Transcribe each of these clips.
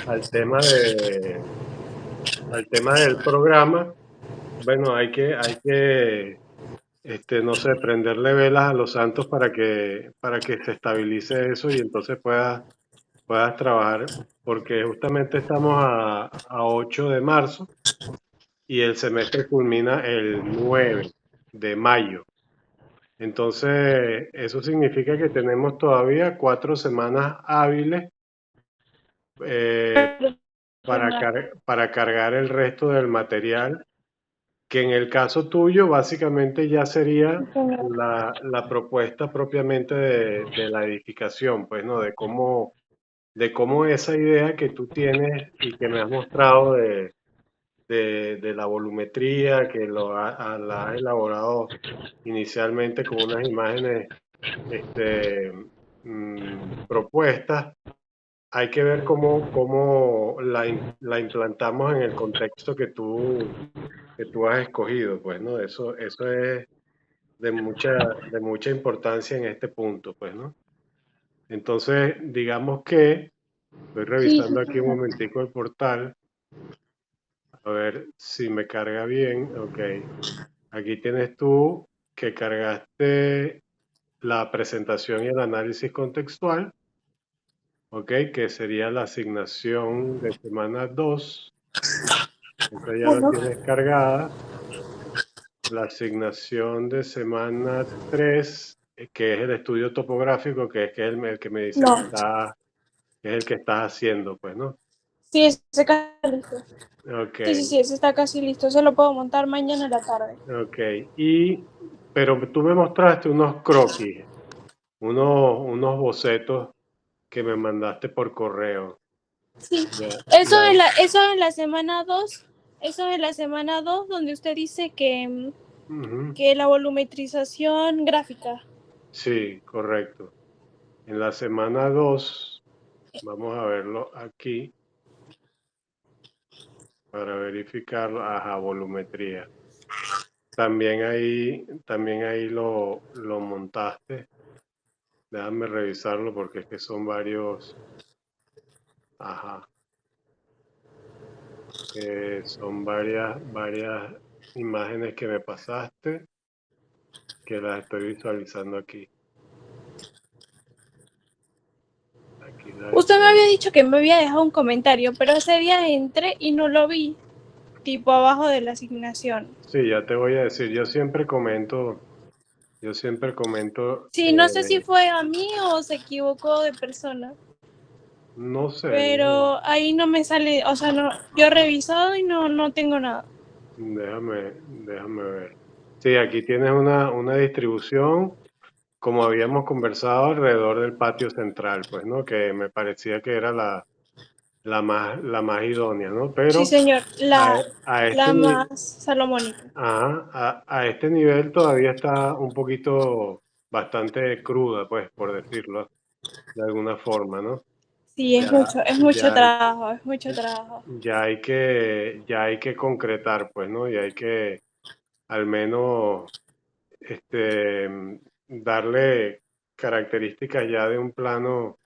al tema al tema del programa, bueno, no sé, prenderle velas a los santos para que se estabilice eso y entonces puedas trabajar, porque justamente estamos a 8 de marzo y el semestre culmina el 9 de mayo. Entonces, eso significa que tenemos todavía 4 semanas hábiles eh, para cargar el resto del material, que en el caso tuyo básicamente ya sería la propuesta propiamente de la edificación, pues, ¿no? De cómo esa idea que tú tienes y que me has mostrado de la volumetría, que la has elaborado inicialmente con unas imágenes este, propuestas, hay que ver cómo la implantamos en el contexto que tú has escogido, pues, ¿no? Eso es de mucha importancia en este punto, pues, ¿no? Entonces, digamos que estoy Sí, sí, revisando aquí un señor. momentico el portal, a ver si me carga bien. Ok, aquí tienes tú que cargaste la presentación y el análisis contextual, ok, que sería la asignación de semana 2. Esa ya la Bueno, tienes cargada. La asignación de semana 3, que es el estudio topográfico, que es el que me dice no. que es el que estás haciendo, pues, ¿no? Sí, ese casi listo. Ok, Sí, sí, sí, ese está casi listo. Se lo puedo montar mañana a la tarde. ok. Pero tú me mostraste unos croquis, unos bocetos que me mandaste por correo. Sí. Ya, Eso ya. es la semana 2. Eso es la semana 2 donde usted dice Ujú. que la volumetrización gráfica. Sí, correcto. En la semana 2 vamos a verlo aquí para verificarlo. Ajá, volumetría. También ahí lo montaste. Déjame revisarlo porque es que son varios. Ajá. Son varias imágenes que me pasaste que las estoy visualizando aquí. Aquí las Usted me estoy. había dicho que me había dejado un comentario, pero ese día entré y no lo vi, tipo abajo de la asignación. Sí, ya te voy a decir. Yo siempre comento, Sí, no sé si fue a mí o se equivocó de persona, no sé, pero ahí no me sale, o sea, no, yo he revisado y no tengo nada. déjame ver. Sí, aquí tienes una distribución, como habíamos conversado, alrededor del patio central, pues, ¿no? Que me parecía que era la más idónea, ¿no? Sí, Pero señor, a este, la más salomónica. a este nivel todavía está un poquito bastante cruda, pues, por decirlo de alguna forma, ¿no? Sí, Ya, es mucho ya, trabajo, es mucho trabajo. ya hay que concretar, pues, ¿no? Y hay que al menos este, darle características ya de un plano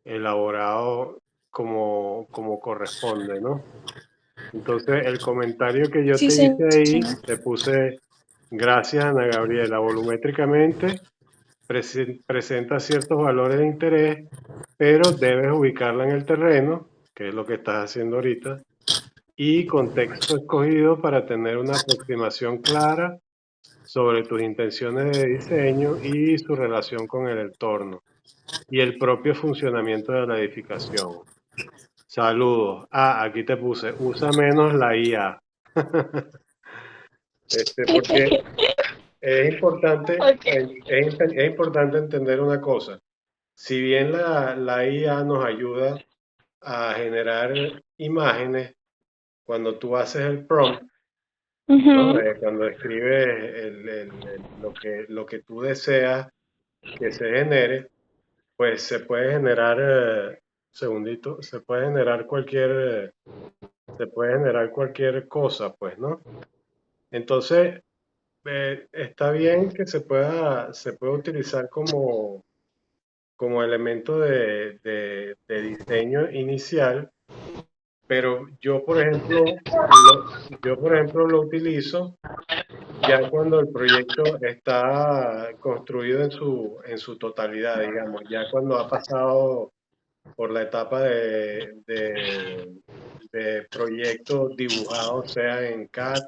elaborado como corresponde, ¿no? Entonces, el comentario que yo Sí, te hice ahí, señor. te puse, gracias Ana Gabriela, volumétricamente presenta ciertos valores de interés, pero debes ubicarla en el terreno, que es lo que estás haciendo ahorita, y contexto escogido para tener una aproximación clara sobre tus intenciones de diseño y su relación con el entorno y el propio funcionamiento de la edificación. Saludos. Ah, aquí te puse, usa menos la IA. Porque es importante, Ok. es importante entender una cosa. Si bien la IA nos ayuda a generar imágenes, cuando tú haces el prompt, ¿no? Ujú. Cuando escribes lo que tú deseas que se genere, pues se puede generar, segundito, se puede generar cualquier cosa, pues, ¿no? Entonces, está bien que se pueda utilizar como elemento de diseño inicial, pero yo, por ejemplo, lo utilizo ya cuando el proyecto está construido en su totalidad, digamos, ya cuando ha pasado por la etapa de proyecto dibujado, sea en CAD,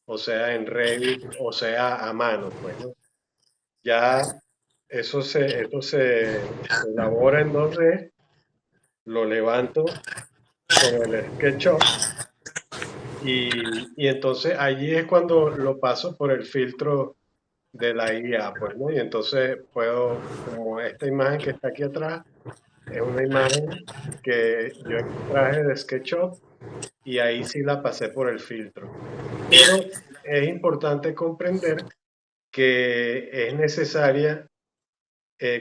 o sea en Revit, o sea a mano, pues, ¿no? Ya se elabora en 2D, lo levanto con el SketchUp y entonces allí es cuando lo paso por el filtro de la IA, pues, ¿no? Y entonces puedo, como esta imagen que está aquí atrás, es una imagen que yo extraje de SketchUp y ahí sí la pasé por el filtro. Pero es importante comprender que es necesaria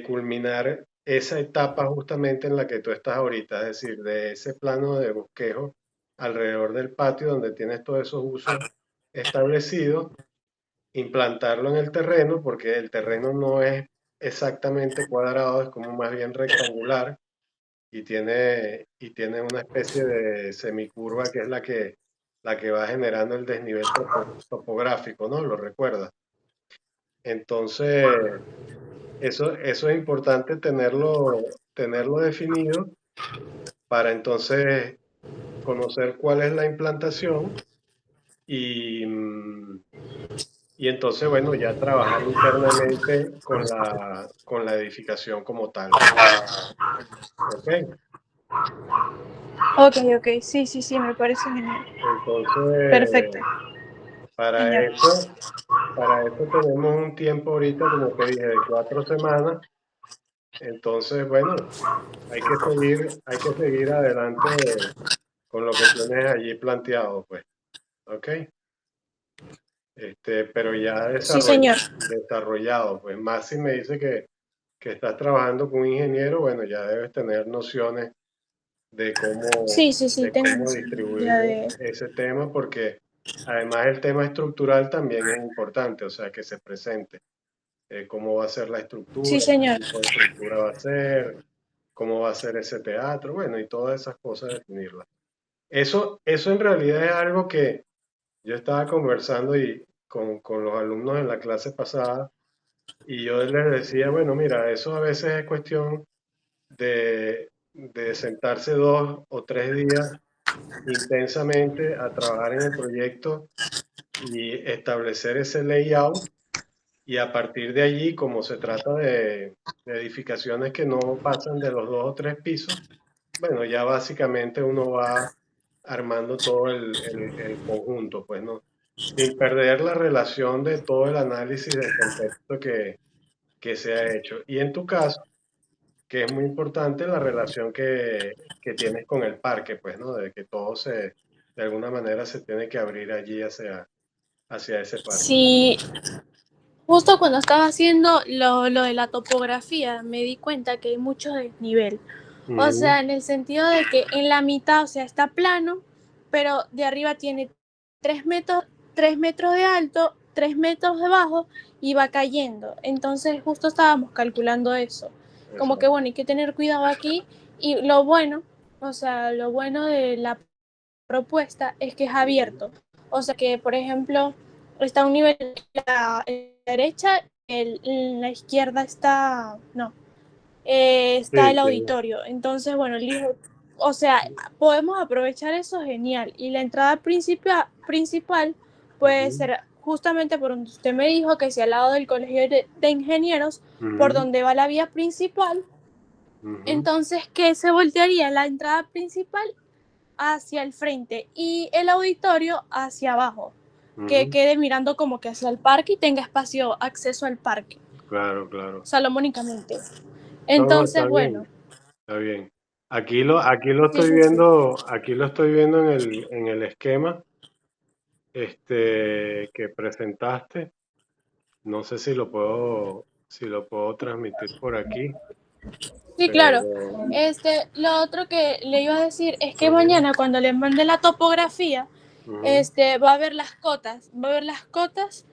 culminar esa etapa justamente en la que tú estás ahorita, es decir, de ese plano de bosquejo alrededor del patio donde tienes todos esos usos establecidos, implantarlo en el terreno, porque el terreno no es exactamente cuadrado, es como más bien rectangular y tiene una especie de semicurva que es la que va generando el desnivel topográfico, ¿no? ¿Lo recuerdas? Entonces, eso es importante tenerlo definido para entonces conocer cuál es la implantación y, y entonces, bueno, ya trabajar internamente con la edificación como tal. ¿Ok? Ok, ok, sí, sí, sí, me parece genial. Perfecto, Entonces, para genial. eso, para eso tenemos un tiempo ahorita, como te dije, de 4 semanas. Entonces, bueno, hay que seguir adelante con lo que tienes allí planteado, pues. ¿Ok? Pero ya Sí, señor. desarrollado, pues más si me dice que estás trabajando con un ingeniero, bueno, ya debes tener nociones Sí, sí, sí, de tengo cómo distribuir idea de... ese tema, porque además el tema estructural también es importante, o sea, que se presente, cómo va a ser la Sí, estructura, qué señor. tipo de estructura va a ser, cómo va a ser ese teatro, bueno, y todas esas cosas definirlas. Eso en realidad es algo que yo estaba conversando con los alumnos en la clase pasada y yo les decía, bueno, mira, eso a veces es cuestión de sentarse 2 o 3 días intensamente a trabajar en el proyecto y establecer ese layout y a partir de allí, como se trata de edificaciones que no pasan de los 2 o 3 pisos, bueno, ya básicamente uno va armando todo el conjunto, pues, ¿no? Sin perder la relación de todo el análisis del contexto que se ha hecho. Y en tu caso, que es muy importante la relación que tienes con el parque, pues, ¿no? De que todo de alguna manera se tiene que abrir allí hacia ese parque. Sí, justo cuando estaba haciendo lo de la topografía, me di cuenta que hay mucho desnivel. O Ujú, sea, en el sentido de que en la mitad, o sea, está plano, pero de arriba tiene 3 metros, 3 metros de alto, 3 metros de bajo y va cayendo. Entonces, justo estábamos calculando eso. Como que exacto. bueno, hay que tener cuidado aquí. Y lo bueno, o sea, lo bueno de la propuesta es que es Ujú, abierto. O sea que, por ejemplo, está a un nivel en la derecha, en la izquierda está, no, está sí, el sí. auditorio. Entonces, bueno, o sea, podemos aprovechar eso genial. Y la entrada principal puede Ujú, ser justamente por donde usted me dijo que sea al lado del colegio de ingenieros, por ujú, donde va la vía principal. ujú, Entonces, que se voltearía la entrada principal hacia el frente y el auditorio hacia abajo, que ujú. quede mirando como que hacia el parque y tenga espacio, acceso al parque, Claro, claro. salomónicamente. No, Entonces, bueno, está bien. sí, sí, sí. Aquí lo estoy viendo en el esquema, que presentaste. No sé si lo puedo transmitir por aquí, Sí, claro. pero, Lo otro que le iba a decir es que ujú, mañana cuando le mande la topografía, ujú, va a ver las cotas, va a ver las cotas,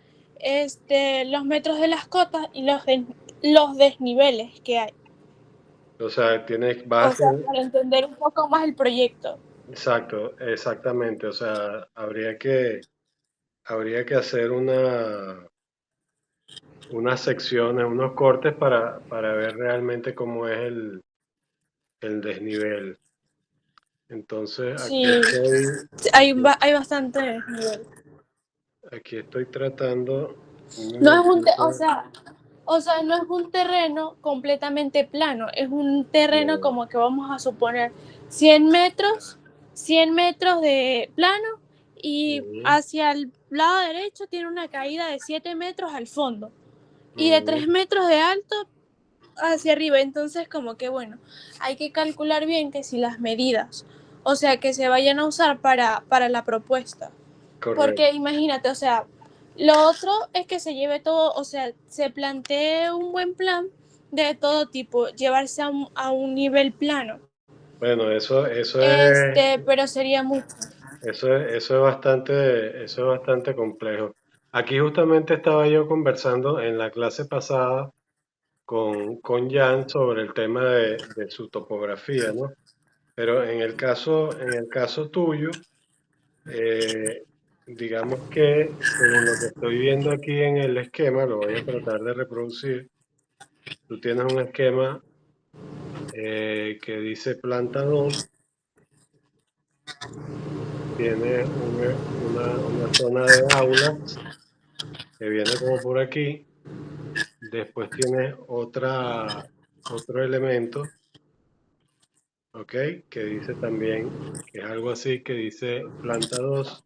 los metros de las cotas y los desniveles que hay. O sea, vas a O sea, hacer, para entender un poco más el proyecto. exacto, exactamente. O sea, habría que hacer unas secciones, unos cortes para ver realmente cómo es el desnivel. Entonces, Sí, hay bastante nivel. aquí estoy tratando un No es momentito. o sea, no es un terreno completamente plano, es un terreno No, como que vamos a suponer 100 metros, 100 metros de plano y ujú, hacia el lado derecho tiene una caída de 7 metros al fondo y de ujú, 3 metros de alto hacia arriba. Entonces, como que bueno, hay que calcular bien que si las medidas, o sea, que se vayan a usar para la propuesta. Porque correcto. imagínate, o sea, lo otro es que se lleve todo, o sea, se plantee un buen plan de todo tipo, llevarse a un nivel plano. Bueno, es, Pero sería mucho. eso es bastante complejo. Aquí justamente estaba yo conversando en la clase pasada con Jan sobre el tema de su topografía, ¿no? Pero en el caso tuyo, eh, digamos que según lo que estoy viendo aquí en el esquema, lo voy a tratar de reproducir. Tú tienes un esquema que dice planta 2, tienes una zona de aulas que viene como por aquí. Después tienes otro elemento, ¿ok? Que dice también, que es algo así, que dice planta 2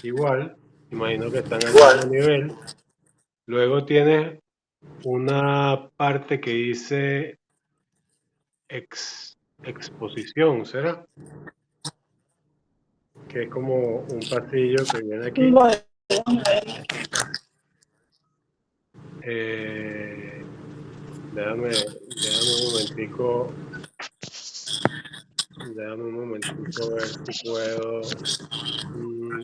igual. Imagino que están al mismo nivel. Luego tienes una parte que dice exposición, ¿será? Que es como un pasillo que viene aquí. Bueno, Eh, déjame un momentico ver si puedo, mm,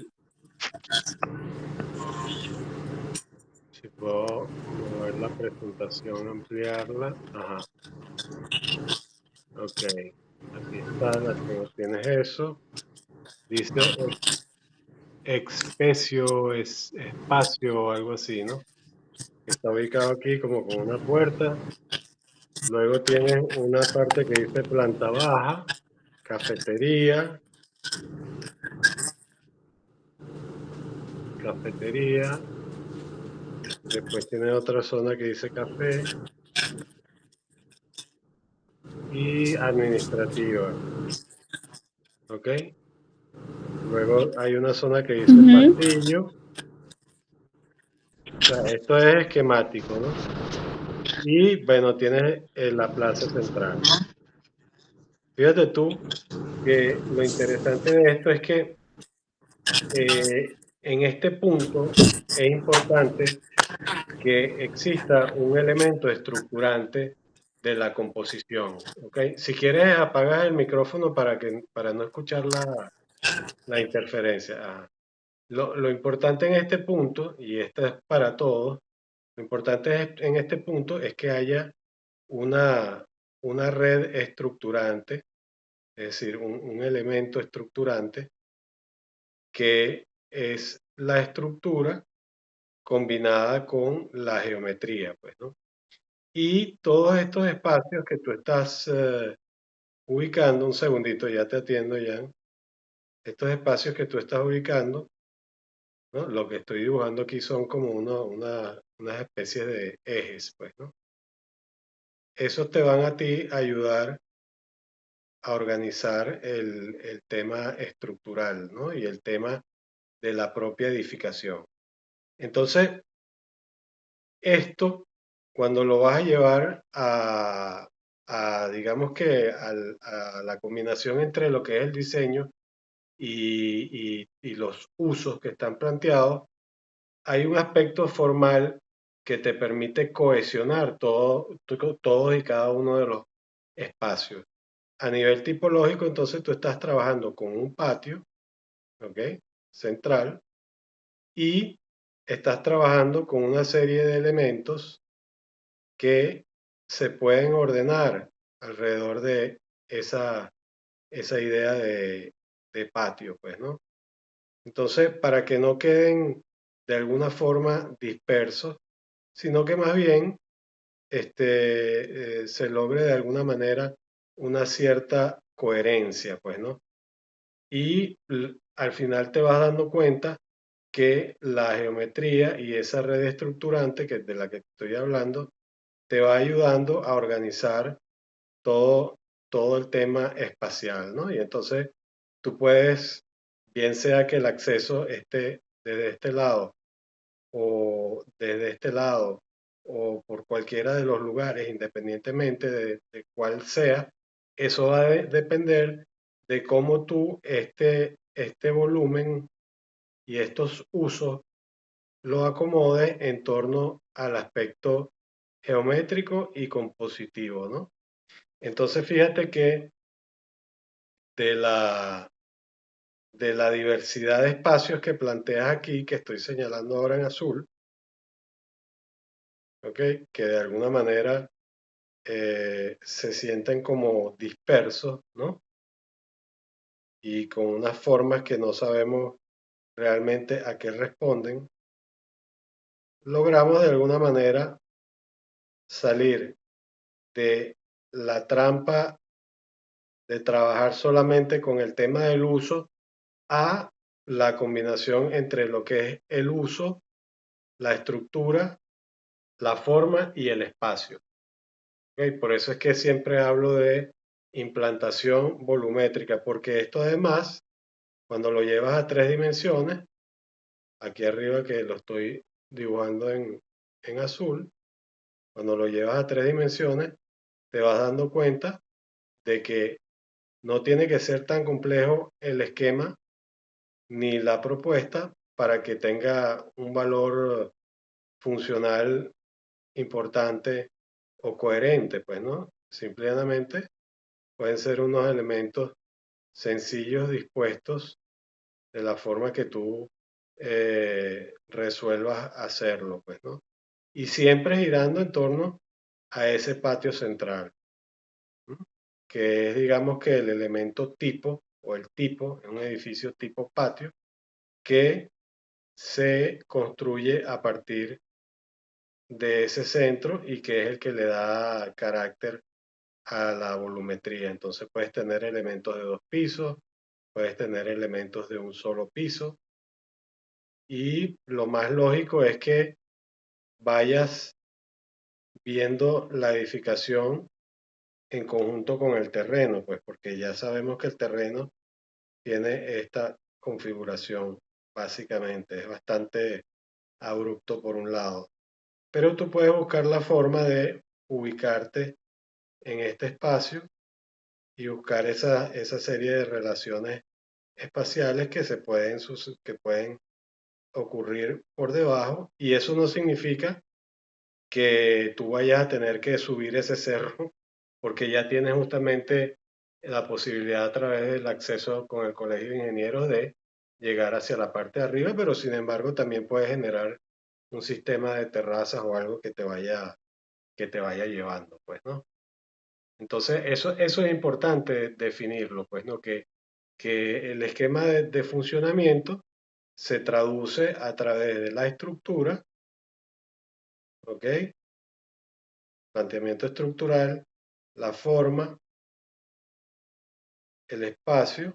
si puedo mover la presentación, ampliarla. Ajá, ok. Aquí está, tienes eso. Dice espacio o algo así, ¿no? Está ubicado aquí como con una puerta. Luego tienes una parte que dice planta baja, cafetería, cafetería. Después tienes otra zona que dice café y administrativa, ¿ok? Luego hay una zona que dice ujú. pasillo. O sea, esto es esquemático, ¿no? Y bueno, tienes la plaza central. Fíjate tú que lo interesante de esto es que en este punto es importante que exista un elemento estructurante de la composición, ¿ok? Si quieres apagas el micrófono para no escuchar la interferencia. Ajá. Lo importante en este punto, y esto es para todos, lo importante en este punto es que haya una, una red estructurante, es decir, un elemento estructurante que es la estructura combinada con la geometría, pues, ¿no? Y todos estos espacios que tú estás ubicando, un segundito, ya te atiendo ya, estos espacios que tú estás ubicando, ¿no? Lo que estoy dibujando aquí son como unas especies de ejes, pues, ¿no? Esos te van a ti a ayudar a organizar el tema estructural, ¿no? Y el tema de la propia edificación. Entonces, esto, cuando lo vas a llevar digamos que a la combinación entre lo que es el diseño y los usos que están planteados, hay un aspecto formal que te permite cohesionar todos y cada uno de los espacios. A nivel tipológico, entonces tú estás trabajando con un patio, ¿ok? Central, y estás trabajando con una serie de elementos que se pueden ordenar alrededor de esa, esa idea de patio, pues, ¿no? Entonces, para que no queden de alguna forma dispersos, sino que más bien se logre de alguna manera una cierta coherencia, pues, ¿no? Y al final te vas dando cuenta que la geometría y esa red estructurante de la que estoy hablando te va ayudando a organizar todo, todo el tema espacial, ¿no? Y entonces tú puedes, bien sea que el acceso esté desde este lado o desde este lado o por cualquiera de los lugares, independientemente de cuál sea, eso va a depender de cómo tú este volumen y estos usos lo acomodes en torno al aspecto geométrico y compositivo, ¿no? Entonces fíjate que de de la diversidad de espacios que planteas aquí, que estoy señalando ahora en azul, ¿ok? Que de alguna manera se sienten como dispersos, ¿no? Y con unas formas que no sabemos realmente a qué responden, logramos de alguna manera salir de la trampa de trabajar solamente con el tema del uso a la combinación entre lo que es el uso, la estructura, la forma y el espacio. ¿Ok? Por eso es que siempre hablo de implantación volumétrica, porque esto además, cuando lo llevas a tres dimensiones, aquí arriba que lo estoy dibujando en azul, cuando lo llevas a tres dimensiones, te vas dando cuenta de que no tiene que ser tan complejo el esquema ni la propuesta para que tenga un valor funcional importante o coherente, pues, ¿no? Simplemente pueden ser unos elementos sencillos dispuestos de la forma que tú resuelvas hacerlo, pues, ¿no? Y siempre girando en torno a ese patio central, ¿no? Que es, digamos, que el elemento tipo o el tipo, en un edificio tipo patio, que se construye a partir de ese centro y que es el que le da carácter a la volumetría. Entonces puedes tener elementos de dos pisos, puedes tener elementos de un solo piso y lo más lógico es que vayas viendo la edificación en conjunto con el terreno, pues porque ya sabemos que el terreno tiene esta configuración básicamente, es bastante abrupto por un lado, pero tú puedes buscar la forma de ubicarte en este espacio y buscar esa serie de relaciones espaciales que que pueden ocurrir por debajo, y eso no significa que tú vayas a tener que subir ese cerro porque ya tienes justamente la posibilidad a través del acceso con el Colegio de Ingenieros de llegar hacia la parte de arriba, pero sin embargo también puedes generar un sistema de terrazas o algo que te vaya llevando, pues, ¿no? Entonces, eso es importante definirlo, pues, ¿no? Que el esquema de funcionamiento se traduce a través de la estructura, ¿ok? Planteamiento estructural, la forma, el espacio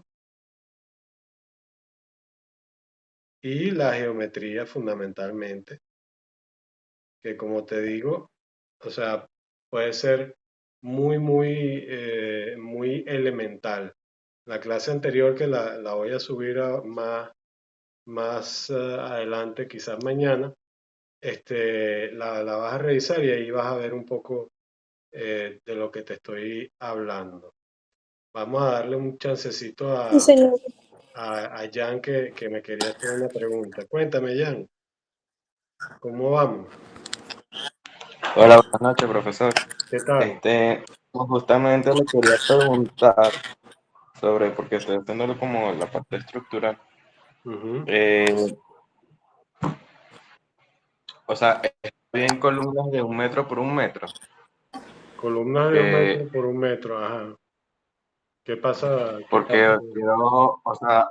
y la geometría fundamentalmente, que como te digo, o sea, puede ser muy elemental. La clase anterior que la voy a subir más adelante, quizás mañana, la vas a revisar y ahí vas a ver un poco de lo que te estoy hablando. Vamos a darle un chancecito Sí, señor. a Jan que me quería hacer una pregunta. Cuéntame, Jan, ¿cómo vamos? Hola, buenas noches, profesor. ¿Qué tal? Justamente le quería preguntar sobre, porque estoy haciendo como la parte estructural. Ujú. Eh, o sea, ¿está bien columnas de 1 metro por 1 metro? Columnas de 1 metro por 1 metro, ajá. ¿Qué pasa? ¿Qué porque pasa? quiero, o sea,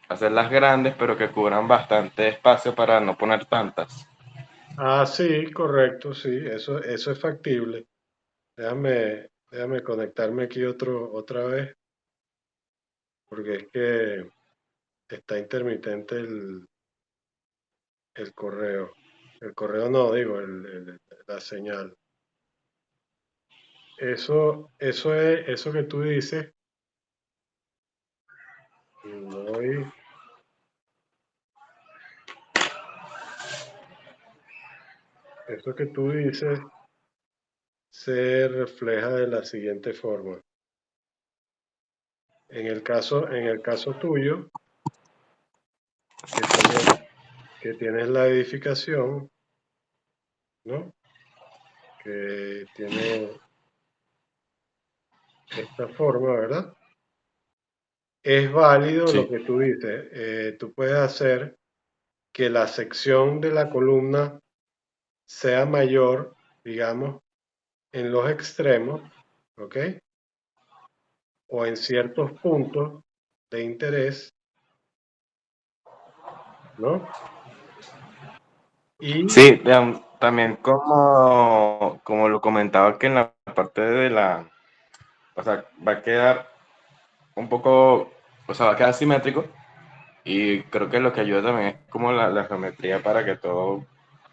hacerlas grandes, pero que cubran bastante espacio para no poner tantas. Ah, sí, correcto, sí, eso es factible. Déjame conectarme aquí otra vez, porque es que está intermitente el correo. El correo no, digo, la señal. Eso que tú dices, voy, eso que tú dices se refleja de la siguiente forma. En el caso tuyo, que tienes la edificación, ¿no? Que tiene esta forma, ¿verdad? Es válido lo Sí. que tú dices. Tú puedes hacer que la sección de la columna sea mayor, digamos, en los extremos, ¿ok? O en ciertos puntos de interés, ¿no? Y Sí, también como lo comentaba que en la parte de o sea, va a quedar un poco, o sea, va a quedar simétrico y creo que lo que ayuda también es como la geometría para que todo, o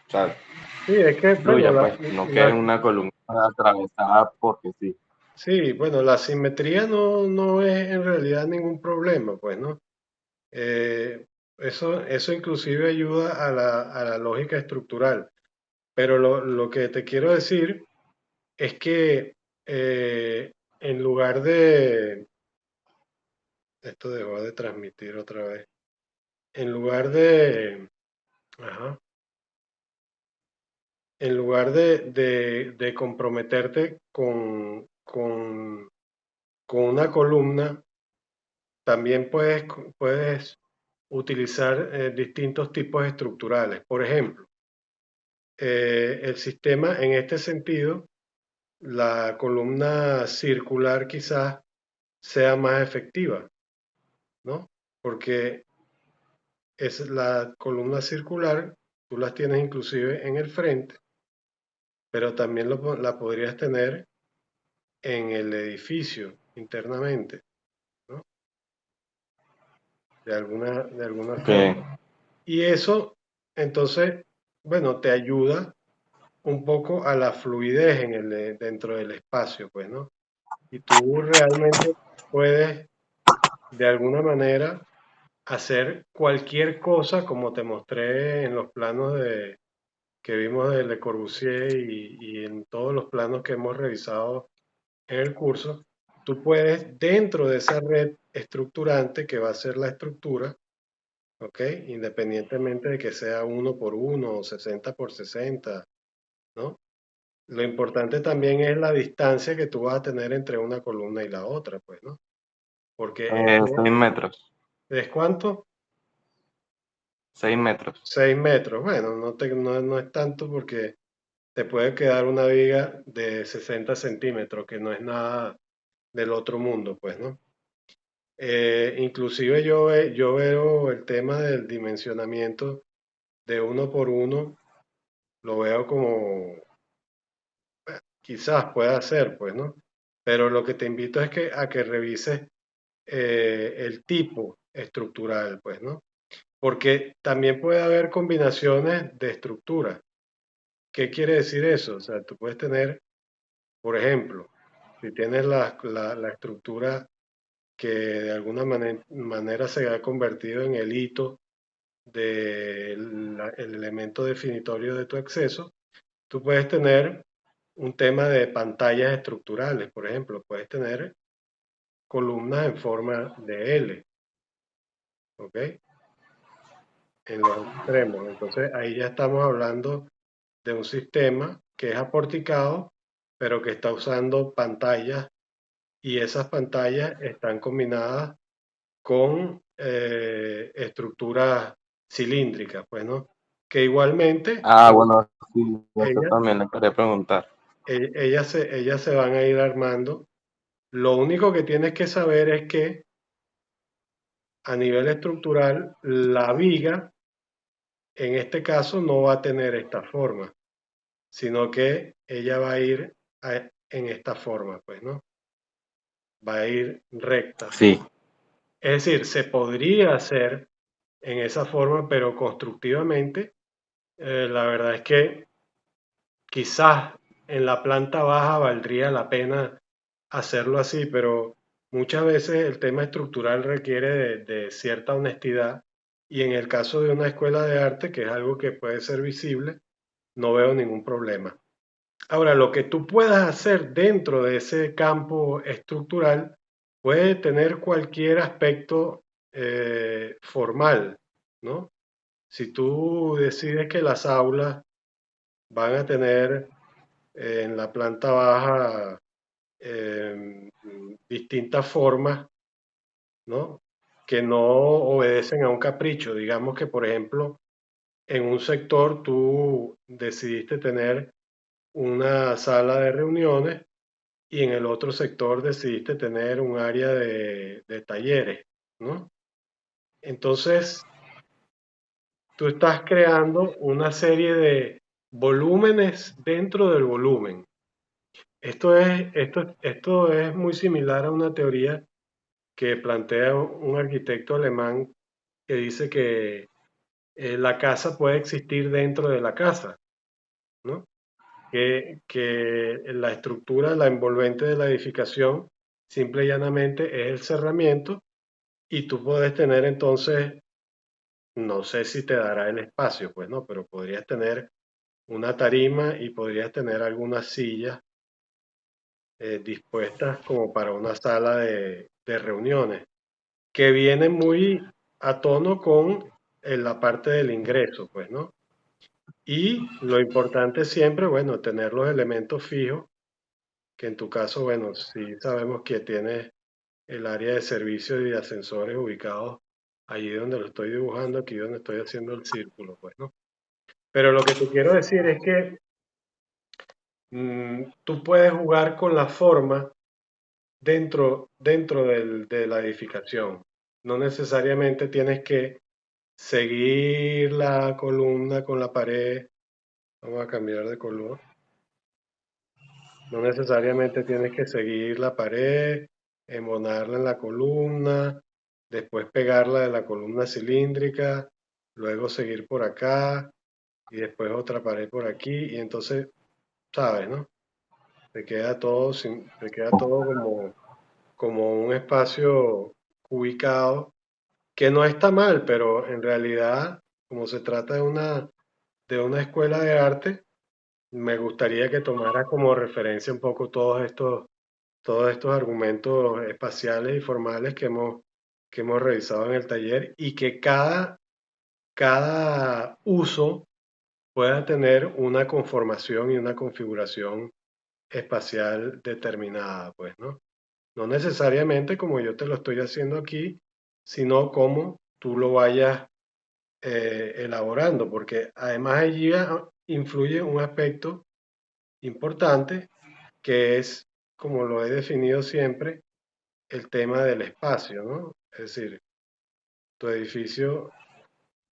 sea, sí, es que, bueno, fluya, pues, no quede una columna atravesada porque sí. sí, bueno, la simetría no es en realidad ningún problema, pues, ¿no? Eh, eso inclusive ayuda a la lógica estructural. Pero lo que te quiero decir es que en lugar de, esto dejó de transmitir otra vez, en lugar de, ajá, en lugar de comprometerte con una columna, también puedes utilizar distintos tipos estructurales. Por ejemplo, el sistema en este sentido, la columna circular quizás sea más efectiva, ¿no? Porque es la columna circular, tú las tienes inclusive en el frente, pero también la podrías tener en el edificio internamente, ¿no? De alguna Que, forma. Y eso, entonces, bueno, te ayuda un poco a la fluidez dentro del espacio, pues, ¿no? Y tú realmente puedes, de alguna manera, hacer cualquier cosa, como te mostré en los planos que vimos de Le Corbusier y en todos los planos que hemos revisado en el curso. Tú puedes, dentro de esa red estructurante que va a ser la estructura, ¿ok? Independientemente de que sea 1 por 1 o 60 por 60, ¿no? Lo importante también es la distancia que tú vas a tener entre una columna y la otra, pues, ¿no? Porque 6 metros, ¿es cuánto? 6 metros. 6 metros. Bueno, no es tanto porque te puede quedar una viga de 60 centímetros, que no es nada del otro mundo, pues, ¿no? Inclusive yo veo el tema del dimensionamiento de 1 por 1, lo veo como quizás pueda ser, pues, ¿no? Pero lo que te invito es a que revises el tipo estructural, pues, ¿no? Porque también puede haber combinaciones de estructuras. ¿Qué quiere decir eso? O sea, tú puedes tener, por ejemplo, si tienes la estructura que de alguna manera se ha convertido en el hito del elemento definitorio de tu acceso, tú puedes tener un tema de pantallas estructurales, por ejemplo, puedes tener columnas en forma de L, ¿ok? En los extremos. Entonces ahí ya estamos hablando de un sistema que es aporticado, pero que está usando pantallas y esas pantallas están combinadas con estructuras cilíndricas, pues, ¿no? Que igualmente Ah, bueno, sí, eso ellas, también le quería preguntar. ellas se van a ir armando. Lo único que tienes que saber es que a nivel estructural, la viga, en este caso, no va a tener esta forma, sino que ella va a ir en esta forma, pues, ¿no? Va a ir recta. Sí, Es decir, se podría hacer en esa forma, pero constructivamente, la verdad es que quizás en la planta baja valdría la pena hacerlo así, pero muchas veces el tema estructural requiere de cierta honestidad y en el caso de una escuela de arte, que es algo que puede ser visible, no veo ningún problema. Ahora, lo que tú puedas hacer dentro de ese campo estructural puede tener cualquier aspecto formal, ¿no? Si tú decides que las aulas van a tener en la planta baja distintas formas, ¿no? Que no obedecen a un capricho. Digamos que, por ejemplo, en un sector tú decidiste tener una sala de reuniones y en el otro sector decidiste tener un área de talleres, ¿no? Entonces, tú estás creando una serie de volúmenes dentro del volumen. Esto es muy similar a una teoría que plantea un arquitecto alemán que dice que la casa puede existir dentro de la casa, ¿no? Que la estructura, la envolvente de la edificación, simple y llanamente es el cerramiento y tú puedes tener entonces, no sé si te dará el espacio, pues no, pero podrías tener una tarima y podrías tener algunas sillas dispuestas como para una sala de reuniones, que viene muy a tono con la parte del ingreso, pues, ¿no? Y lo importante siempre, bueno, tener los elementos fijos, que en tu caso, bueno, sí sabemos que tienes el área de servicios y de ascensores ubicados allí donde lo estoy dibujando, aquí donde estoy haciendo el círculo, pues, ¿no? Pero lo que te quiero decir es que tú puedes jugar con la forma dentro de la edificación. No necesariamente tienes que seguir la columna con la pared. Vamos a cambiar de color. No necesariamente tienes que seguir la pared, embonarla en la columna, después pegarla de la columna cilíndrica, luego seguir por acá y después otra pared por aquí y entonces, sabes, ¿no? Te queda todo como un espacio ubicado, que no está mal, pero en realidad, como se trata de una escuela de arte, me gustaría que tomaras como referencia un poco todos estos argumentos espaciales y formales que hemos revisado en el taller y que cada uso pueda tener una conformación y una configuración espacial determinada, pues, ¿no? No necesariamente como yo te lo estoy haciendo aquí, sino como tú lo vayas elaborando, porque además allí influye un aspecto importante que es, como lo he definido siempre, el tema del espacio, ¿no? Es decir, tu edificio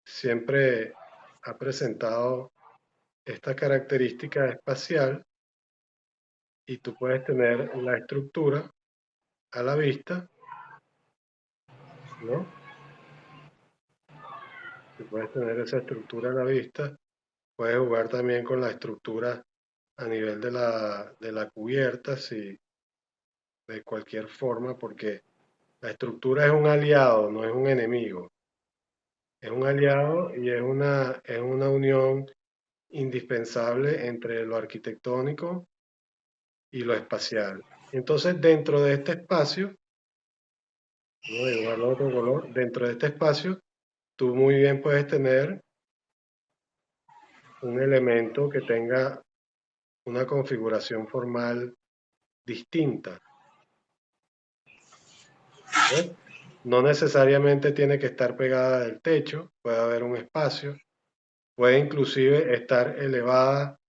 siempre ha presentado esta característica espacial y tú puedes tener la estructura a la vista, ¿no? Tú puedes tener esa estructura a la vista, puedes jugar también con la estructura a nivel de la cubierta, si de cualquier forma, porque la estructura es un aliado, no es un enemigo. Es un aliado y es una unión indispensable entre lo arquitectónico y lo espacial. Entonces, dentro de este espacio, voy a dibujarlo de otro color, dentro de este espacio, tú muy bien puedes tener un elemento que tenga una configuración formal distinta. ¿Ves? No necesariamente tiene que estar pegada del techo, puede haber un espacio, puede inclusive estar elevada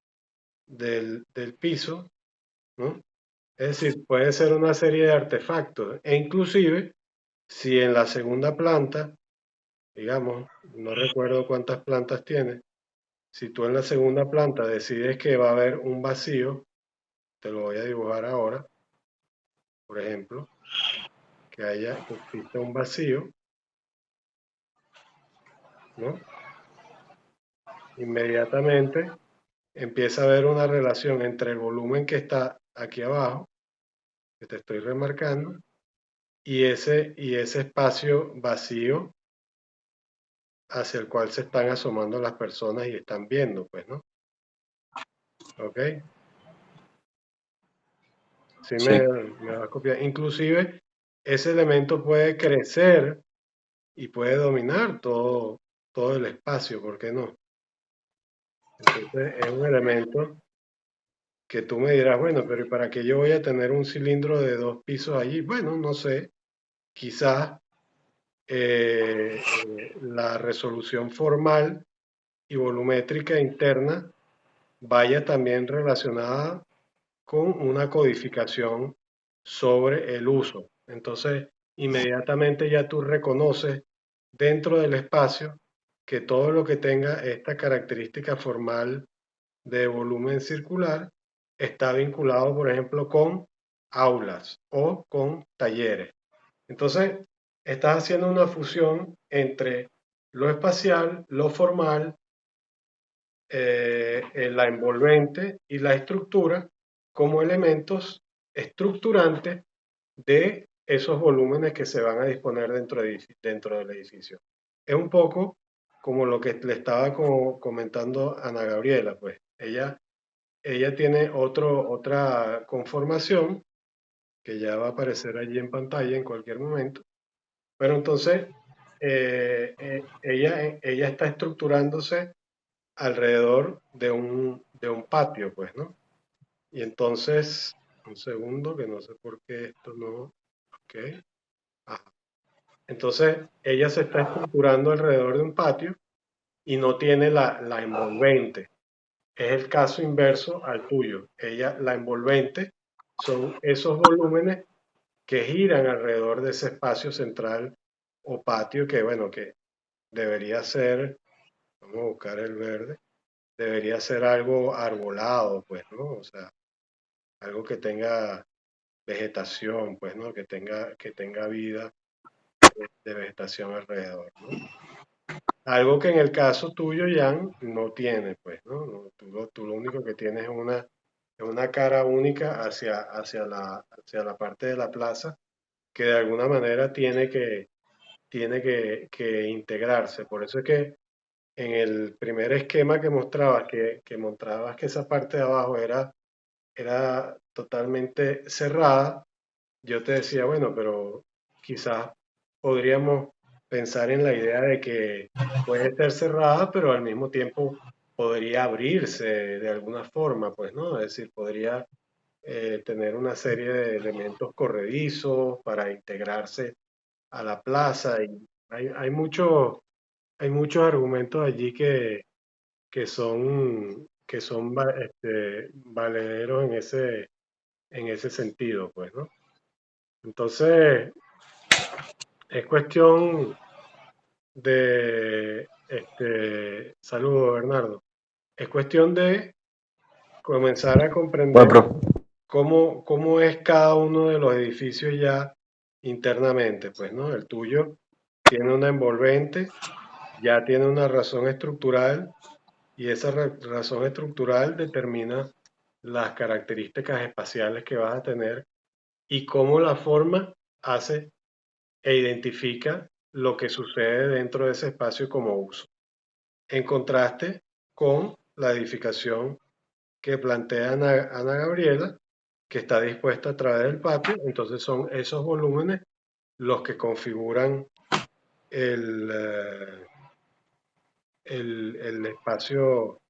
del piso, ¿no? Es decir, puede ser una serie de artefactos e inclusive si en la segunda planta, digamos, no recuerdo cuántas plantas tiene, si tú en la segunda planta decides que va a haber un vacío, te lo voy a dibujar ahora, por ejemplo, que exista un vacío, ¿no? Inmediatamente empieza a haber una relación entre el volumen que está aquí abajo, que te estoy remarcando, y ese espacio vacío hacia el cual se están asomando las personas y están viendo, pues, ¿no? ¿Ok? Sí Sí, me va a copiar. Inclusive, ese elemento puede crecer y puede dominar todo el espacio, ¿por qué no? Entonces, es un elemento que tú me dirás, bueno, pero ¿y para qué yo voy a tener un cilindro de 2 pisos allí? Bueno, no sé, quizás la resolución formal y volumétrica interna vaya también relacionada con una codificación sobre el uso. Entonces, inmediatamente ya tú reconoces dentro del espacio que todo lo que tenga esta característica formal de volumen circular está vinculado, por ejemplo, con aulas o con talleres. Entonces, estás haciendo una fusión entre lo espacial, lo formal, la envolvente y la estructura como elementos estructurantes de esos volúmenes que se van a disponer dentro del edificio. Es un poco como lo que le estaba comentando Ana Gabriela, pues ella tiene otra conformación que ya va a aparecer allí en pantalla en cualquier momento, pero entonces ella está estructurándose alrededor de un patio, pues, ¿no? Y entonces, un segundo, que no sé por qué esto no, ok. Ajá. Entonces, ella se está estructurando alrededor de un patio y no tiene la envolvente. Es el caso inverso al tuyo. La envolvente son esos volúmenes que giran alrededor de ese espacio central o patio que, bueno, que debería ser, vamos a buscar el verde, debería ser algo arbolado, pues, ¿no? O sea, algo que tenga vegetación, pues, ¿no? Que tenga vida de vegetación alrededor, ¿no? Algo que en el caso tuyo, Jan, no tiene, pues, ¿no? Tú lo único que tienes es una cara única hacia la parte de la plaza que de alguna manera tiene que integrarse. Por eso es que en el primer esquema que mostrabas que esa parte de abajo era totalmente cerrada, yo te decía, bueno, pero quizás podríamos pensar en la idea de que puede ser cerrada, pero al mismo tiempo podría abrirse de alguna forma, pues, ¿no? Es decir, podría tener una serie de elementos corredizos para integrarse a la plaza y hay muchos argumentos allí que son valederos en ese sentido, pues, ¿no? Entonces, es cuestión saludo, Bernardo, es cuestión de comenzar a bueno, comprender pero cómo es cada uno de los edificios ya internamente, pues, ¿no? El tuyo tiene una envolvente, ya tiene una razón estructural y esa razón estructural determina las características espaciales que vas a tener y cómo la forma hace e identifica lo que sucede dentro de ese espacio como uso. En contraste con la edificación que plantea Ana Gabriela, que está dispuesta a través del patio, entonces son esos volúmenes los que configuran el, eh, el espacio,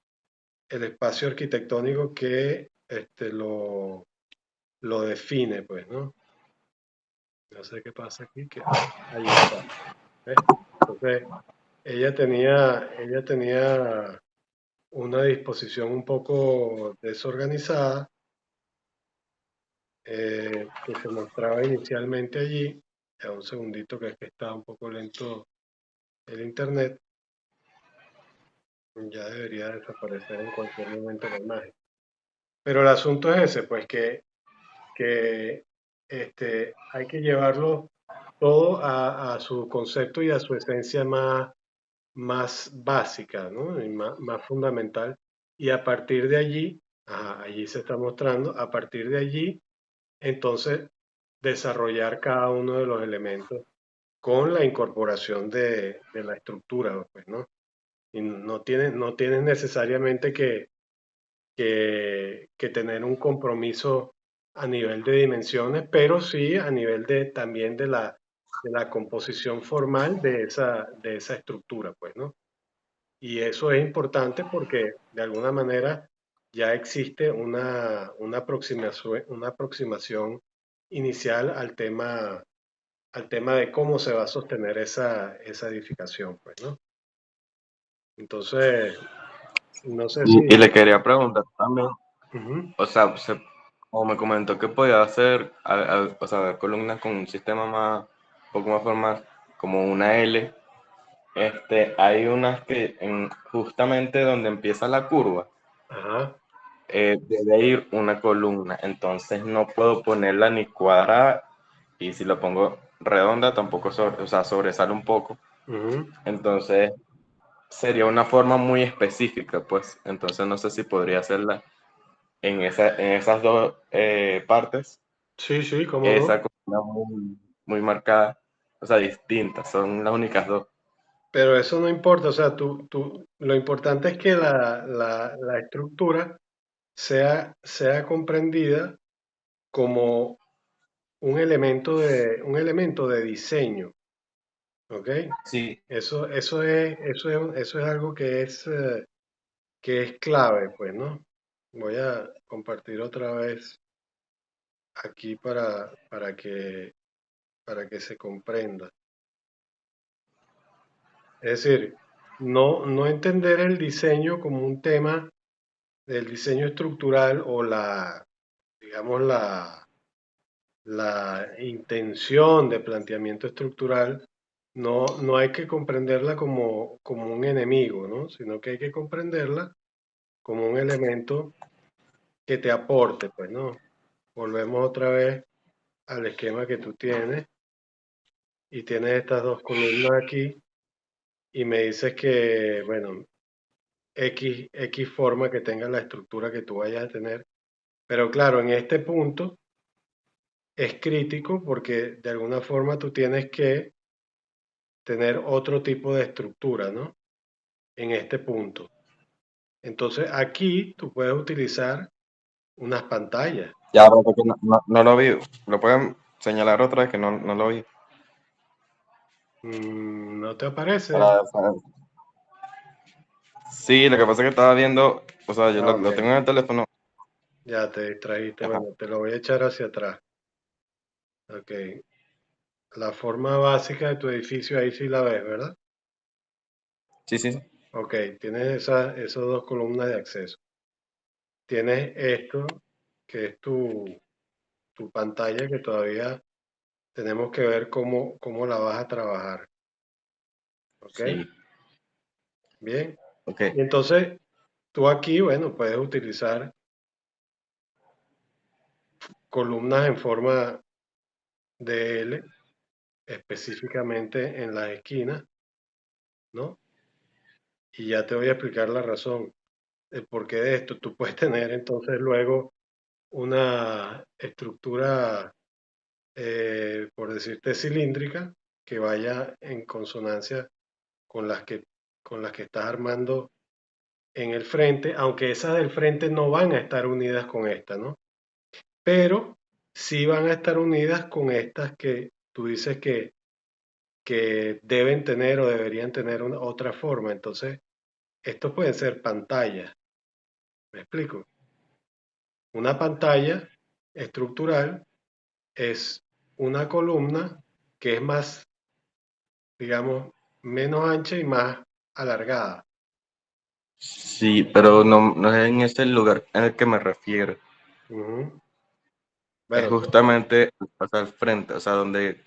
el espacio arquitectónico que lo define, pues, ¿no? No sé qué pasa aquí, ahí está. ¿Ves? Entonces, ella tenía una disposición un poco desorganizada que se mostraba inicialmente allí. Ya un segundito que es que está un poco lento el internet. Ya debería desaparecer en cualquier momento la imagen. Pero el asunto es ese, pues que hay que llevarlo todo a su concepto y a su esencia más básica, ¿no? Y más fundamental. Y a partir de allí, allí se está mostrando, a partir de allí, entonces, desarrollar cada uno de los elementos con la incorporación de la estructura, pues, ¿no? Y no tienes necesariamente que tener un compromiso a nivel de dimensiones, pero sí a nivel también de la composición formal de esa estructura, pues, ¿no? Y eso es importante porque de alguna manera ya existe una aproximación inicial al tema de cómo se va a sostener esa edificación, pues, ¿no? Entonces, no sé Y si... le quería preguntar también, Ujú, o sea, como me comentó que podía hacer, o sea, columnas con un sistema más, un poco más formal, como una L. Hay unas que justamente donde empieza la curva, ajá, debe ir una columna, entonces no puedo ponerla ni cuadrada y si la pongo redonda tampoco o sea, sobresale un poco, ujú. entonces sería una forma muy específica, pues, entonces no sé si podría hacerla en esas dos partes, Sí, sí, cómo esa no. columna muy marcada, o sea, distintas, son las únicas dos. Pero eso no importa, o sea, lo importante es que la estructura sea comprendida como un elemento de diseño, ¿ok? Sí, Eso es algo que es clave, pues, ¿no? Voy a compartir otra vez aquí para que se comprenda. Es decir, no entender el diseño como un tema del diseño estructural o digamos, la intención de planteamiento estructural, no hay que comprenderla como un enemigo, ¿no? Sino que hay que comprenderla como un elemento que te aporte, pues, ¿no? Volvemos otra vez al esquema que tú tienes y tienes estas dos columnas aquí y me dices que, bueno, X forma que tenga la estructura que tú vayas a tener. Pero claro, en este punto es crítico porque de alguna forma tú tienes que tener otro tipo de estructura, ¿no? En este punto. Entonces aquí tú puedes utilizar unas pantallas. ya, pero porque no lo vi, lo pueden señalar otra vez que no lo vi. ¿No te aparece? Para Sí, lo que pasa es que estaba viendo, o sea, yo Ah, lo ok. tengo en el teléfono. Ya te distraíste. Ajá. Bueno, te lo voy a echar hacia atrás. Ok. La forma básica de tu edificio ahí sí la ves, ¿verdad? Sí, sí, sí. Ok. Tienes esas dos columnas de acceso. Tienes esto, que es tu pantalla, que todavía tenemos que ver cómo la vas a trabajar. ¿Ok? Sí, Bien. ok. Y entonces tú aquí, bueno, puedes utilizar columnas en forma de L, específicamente en las esquinas, ¿no? Y ya te voy a explicar la razón, el porqué de esto. Tú puedes tener entonces luego una estructura, por decirte, cilíndrica, que vaya en consonancia con las que estás armando en el frente, aunque esas del frente no van a estar unidas con esta, ¿no? Pero sí van a estar unidas con estas que tú dices que deben tener o deberían tener otra forma. Entonces, estos pueden ser pantallas. ¿Me explico? Una pantalla estructural es una columna que es más, digamos, menos ancha y más alargada. Sí, pero no es en ese lugar en el que me refiero. Ujú. Es Bueno, justamente, o sea, al frente, o sea, donde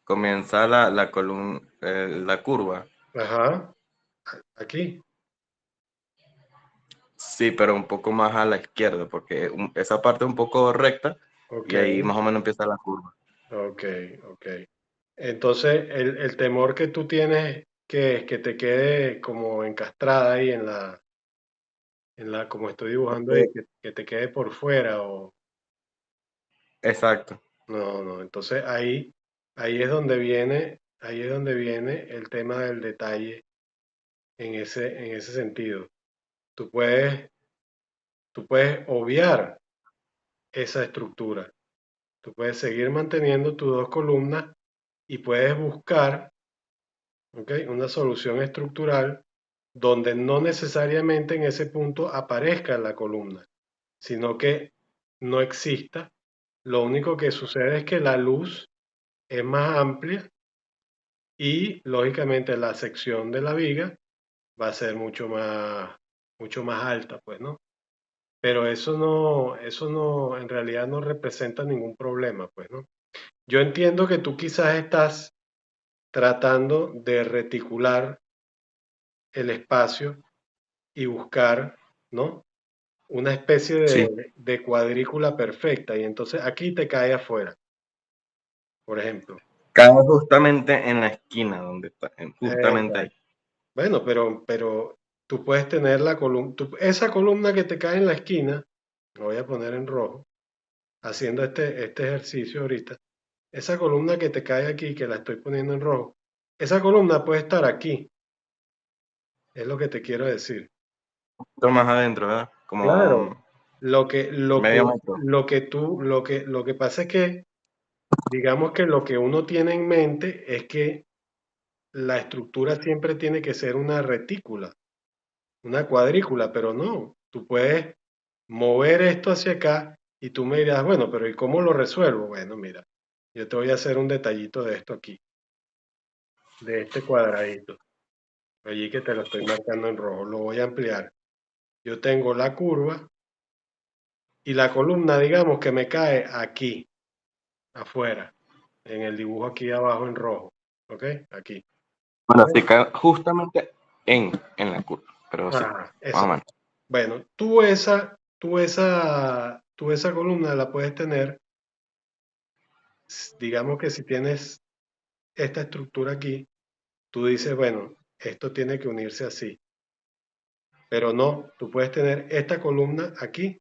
comienza la columna, la curva. ajá, aquí, Sí, pero un poco más a la izquierda, porque esa parte es un poco recta ok, y ahí más o menos empieza la curva. ok, ok. Entonces, el temor que tú tienes que es que te quede como encastrada ahí como estoy dibujando ahí, que te quede por fuera o Exacto. no, no. Entonces ahí es donde viene el tema del detalle en ese sentido. Tú puedes, tú puedes obviar esa estructura. Tú puedes seguir manteniendo tus dos columnas y puedes buscar, ¿ok?, una solución estructural donde no necesariamente en ese punto aparezca la columna, sino que no exista. Lo único que sucede es que la luz es más amplia y lógicamente la sección de la viga va a ser mucho más alta, pues, ¿no? Pero eso no, en realidad no representa ningún problema, pues, ¿no? Yo entiendo que tú quizás estás tratando de reticular el espacio y buscar, ¿no?, una especie Sí. de cuadrícula perfecta y entonces aquí te cae afuera, por ejemplo. Cae justamente en la esquina donde está, justamente ahí. Exacto. Bueno, pero tú puedes tener la columna, esa columna que te cae en la esquina, lo voy a poner en rojo, haciendo este ejercicio ahorita, esa columna que te cae aquí, que la estoy poniendo en rojo, esa columna puede estar aquí, es lo que te quiero decir. Un poquito más adentro, ¿verdad? Claro, Como lo que medio metro. lo que pasa es que, digamos que lo que uno tiene en mente es que la estructura siempre tiene que ser una retícula, una cuadrícula, pero no, tú puedes mover esto hacia acá y tú me dirás, bueno, pero ¿y cómo lo resuelvo? Bueno, mira, yo te voy a hacer un detallito de esto aquí, de este cuadradito, allí que te lo estoy marcando en rojo, lo voy a ampliar. Yo tengo la curva y la columna, digamos que me cae aquí, afuera, en el dibujo aquí abajo en rojo, ¿ok? Aquí. Bueno, Bueno, sí, cae justamente en la curva, pero sí, ajá, más o eso. menos. Bueno, tú esa columna la puedes tener, digamos que si tienes esta estructura aquí, tú dices, bueno, esto tiene que unirse así, pero no, tú puedes tener esta columna aquí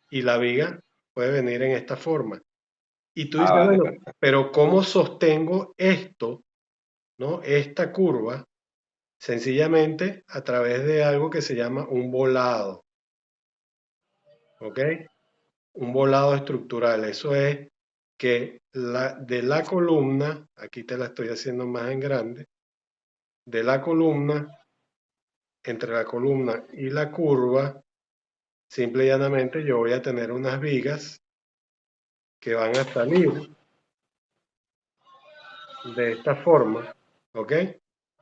y la viga puede venir en esta forma. Y tú Ah, dices, vale, bueno, perfecto. pero ¿cómo sostengo esto, ¿no? Esta curva, sencillamente a través de algo que se llama un volado, ¿ok? Un volado estructural. Eso es que de la columna, aquí te la estoy haciendo más en grande, de la columna, entre la columna y la curva, simple y llanamente yo voy a tener unas vigas que van a salir de esta forma, ¿ok?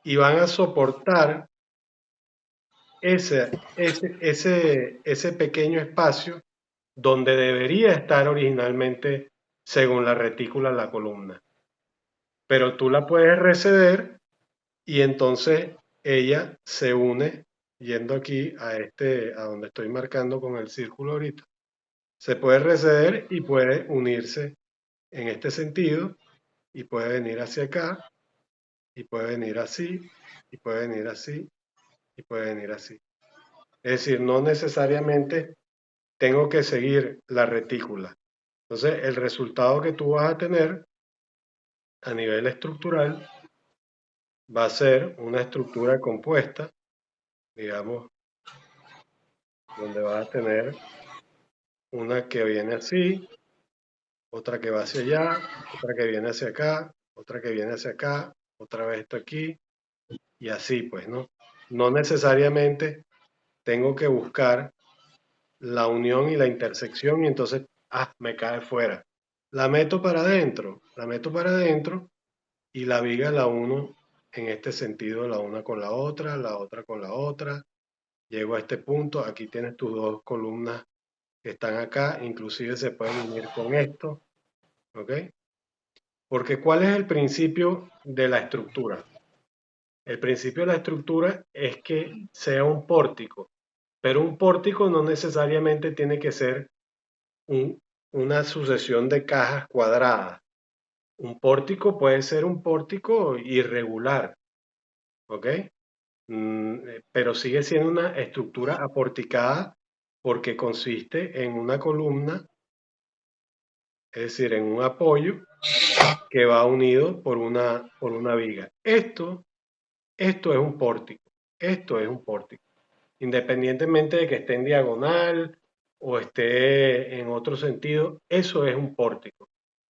Y van a soportar ese pequeño espacio donde debería estar originalmente, según la retícula, la columna. Pero tú la puedes receder y entonces ella se une yendo aquí a donde estoy marcando con el círculo ahorita. Se puede receder y puede unirse en este sentido y puede venir hacia acá y puede venir así y puede venir así y puede venir así. Es decir, no necesariamente tengo que seguir la retícula. Entonces, el resultado que tú vas a tener a nivel estructural va a ser una estructura compuesta, digamos, donde vas a tener una que viene así, otra que va hacia allá, otra que viene hacia acá, otra que viene hacia acá, otra vez esto aquí, y así, pues, ¿no? No necesariamente tengo que buscar la unión y la intersección y entonces, me cae fuera. La meto para adentro y la viga la uno en este sentido, la una con la otra con la otra, llego a este punto, aquí tienes tus dos columnas que están acá, inclusive se pueden unir con esto, ¿ok? Porque ¿cuál es el principio de la estructura? El principio de la estructura es que sea un pórtico, pero un pórtico no necesariamente tiene que ser una sucesión de cajas cuadradas. Un pórtico puede ser un pórtico irregular, ¿ok? Pero sigue siendo una estructura aporticada porque consiste en una columna, es decir, en un apoyo que va unido por una viga. Esto es un pórtico, esto es un pórtico. Independientemente de que esté en diagonal o esté en otro sentido, eso es un pórtico.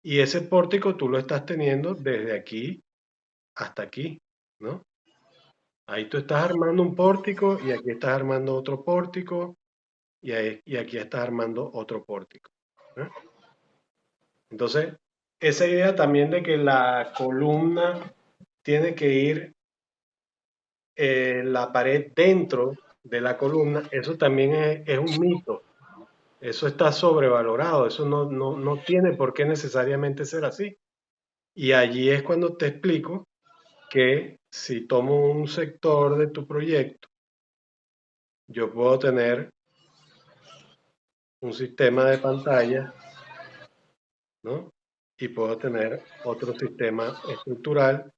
Y ese pórtico tú lo estás teniendo desde aquí hasta aquí, ¿no? Ahí tú estás armando un pórtico y aquí estás armando otro pórtico y aquí estás armando otro pórtico, ¿no? Entonces, esa idea también de que la columna tiene que ir la pared dentro de la columna, eso también es un mito. Eso está sobrevalorado, eso no tiene por qué necesariamente ser así. Y allí es cuando te explico que si tomo un sector de tu proyecto, yo puedo tener un sistema de pantalla, ¿no? Y puedo tener otro sistema estructural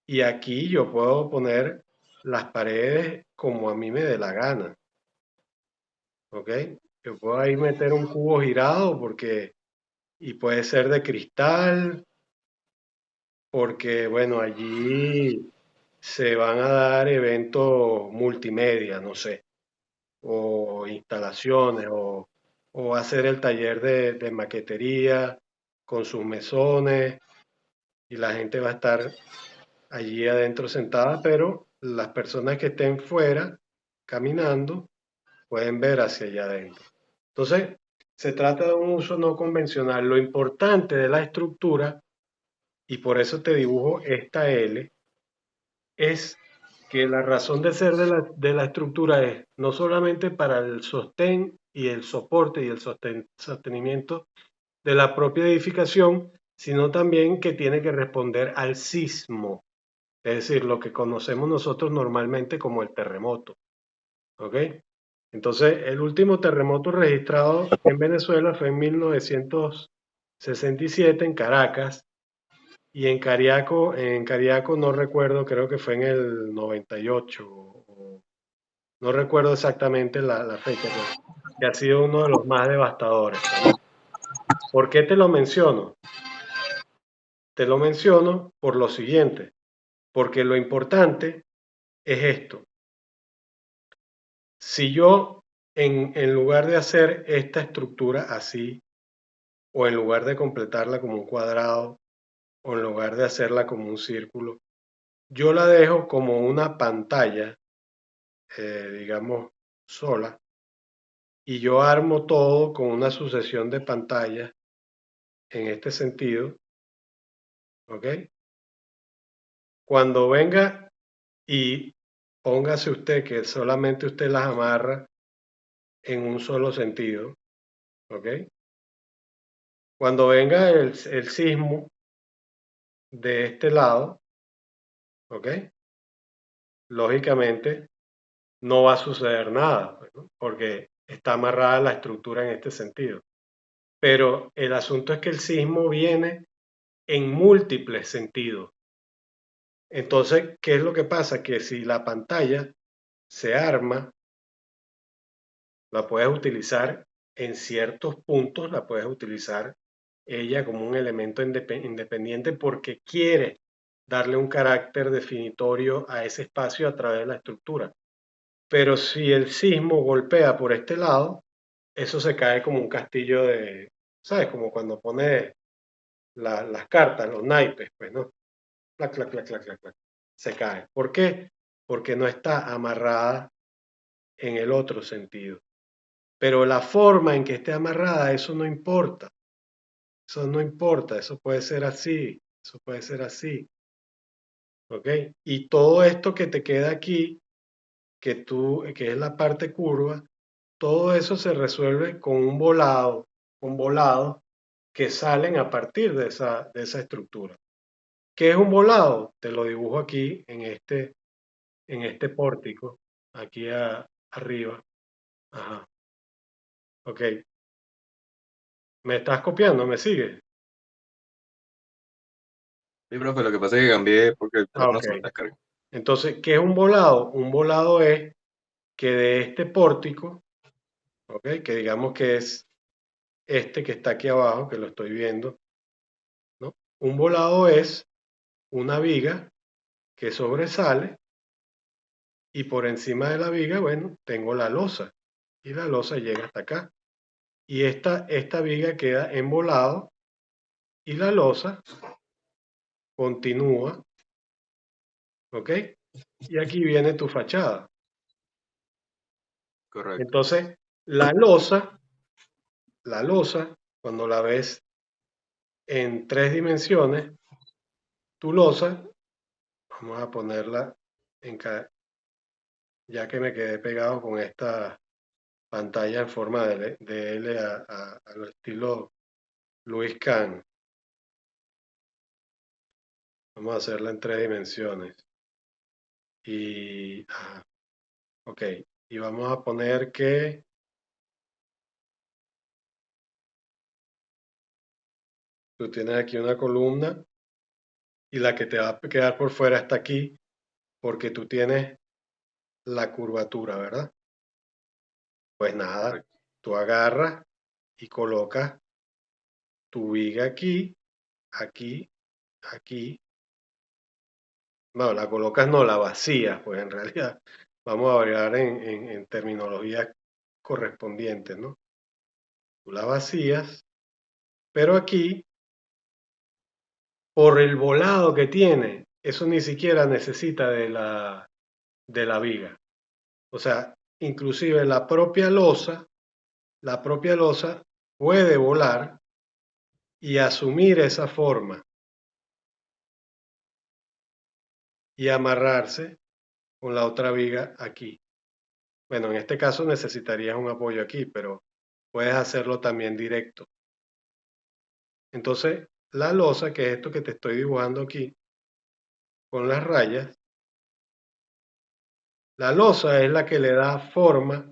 y aquí yo puedo poner las paredes como a mí me dé la gana, ¿ok? Yo puedo ahí meter un cubo girado y puede ser de cristal, porque bueno, allí se van a dar eventos multimedia, no sé, o instalaciones, o hacer el taller de maquetería con sus mesones y la gente va a estar allí adentro sentada, pero las personas que estén fuera caminando pueden ver hacia allá adentro. Entonces, se trata de un uso no convencional. Lo importante de la estructura, y por eso te dibujo esta L, es que la razón de ser de la estructura es no solamente para el sostén y el soporte y el sostenimiento de la propia edificación, sino también que tiene que responder al sismo, es decir, lo que conocemos nosotros normalmente como el terremoto. ¿Ok? Entonces, el último terremoto registrado en Venezuela fue en 1967 en Caracas y en Cariaco no recuerdo, creo que fue en el 98, no recuerdo exactamente la fecha, que ha sido uno de los más devastadores. ¿No? ¿Por qué te lo menciono? Te lo menciono por lo siguiente, porque lo importante es esto. Si yo, en lugar de hacer esta estructura así, o en lugar de completarla como un cuadrado, o en lugar de hacerla como un círculo, yo la dejo como una pantalla, digamos, sola, y yo armo todo con una sucesión de pantallas en este sentido, ¿ok? Cuando venga y póngase usted que solamente usted las amarra en un solo sentido, ¿ok? Cuando venga el sismo de este lado, ¿ok? Lógicamente no va a suceder nada, pues, ¿no? Porque está amarrada la estructura en este sentido. Pero el asunto es que el sismo viene en múltiples sentidos. Entonces, ¿qué es lo que pasa? Que si la pantalla se arma, la puedes utilizar en ciertos puntos, la puedes utilizar ella como un elemento independiente porque quiere darle un carácter definitorio a ese espacio a través de la estructura. Pero si el sismo golpea por este lado, eso se cae como un castillo de, ¿sabes? Como cuando pones las cartas, los naipes, pues, ¿no? Clac, clac, clac, clac, clac, clac. Se cae. ¿Por qué? Porque no está amarrada en el otro sentido. Pero la forma en que esté amarrada, eso no importa. Eso no importa. Eso puede ser así. Eso puede ser así. ¿Ok? Y todo esto que te queda aquí que es la parte curva, todo eso se resuelve con un volado que salen a partir de esa estructura. ¿Qué es un volado? Te lo dibujo aquí en este pórtico, aquí arriba. Ajá. Ok. ¿Me estás copiando? ¿Me sigues? Sí, profe, lo que pasa es que cambié porque el Ah, teléfono ok. se me descarga. Entonces, ¿qué es un volado? Un volado es que de este pórtico, ok, que digamos que es este que está aquí abajo, que lo estoy viendo, ¿no? Un volado es una viga que sobresale y por encima de la viga, bueno, tengo la losa y la losa llega hasta acá. Y esta viga queda en volado y la losa continúa, ¿ok? Y aquí viene tu fachada. Correcto. Entonces, la losa, cuando la ves en 3 dimensiones, tu losa, vamos a ponerla en ya que me quedé pegado con esta pantalla en forma de L al estilo Luis Kahn. Vamos a hacerla en 3 dimensiones. Y, ok, y vamos a poner que tú tienes aquí una columna y la que te va a quedar por fuera está aquí porque tú tienes la curvatura, ¿verdad? Pues nada, Correcto. tú agarras y colocas tu viga aquí, aquí, aquí. No, la colocas, no, la vacías, pues en realidad vamos a hablar en terminologías correspondientes, ¿no? Tú la vacías, pero aquí, por el volado que tiene, eso ni siquiera necesita de la viga. O sea, inclusive la propia losa puede volar y asumir esa forma y amarrarse con la otra viga aquí. Bueno, en este caso necesitarías un apoyo aquí, pero puedes hacerlo también directo. Entonces, la losa, que es esto que te estoy dibujando aquí, con las rayas, la losa es la que le da forma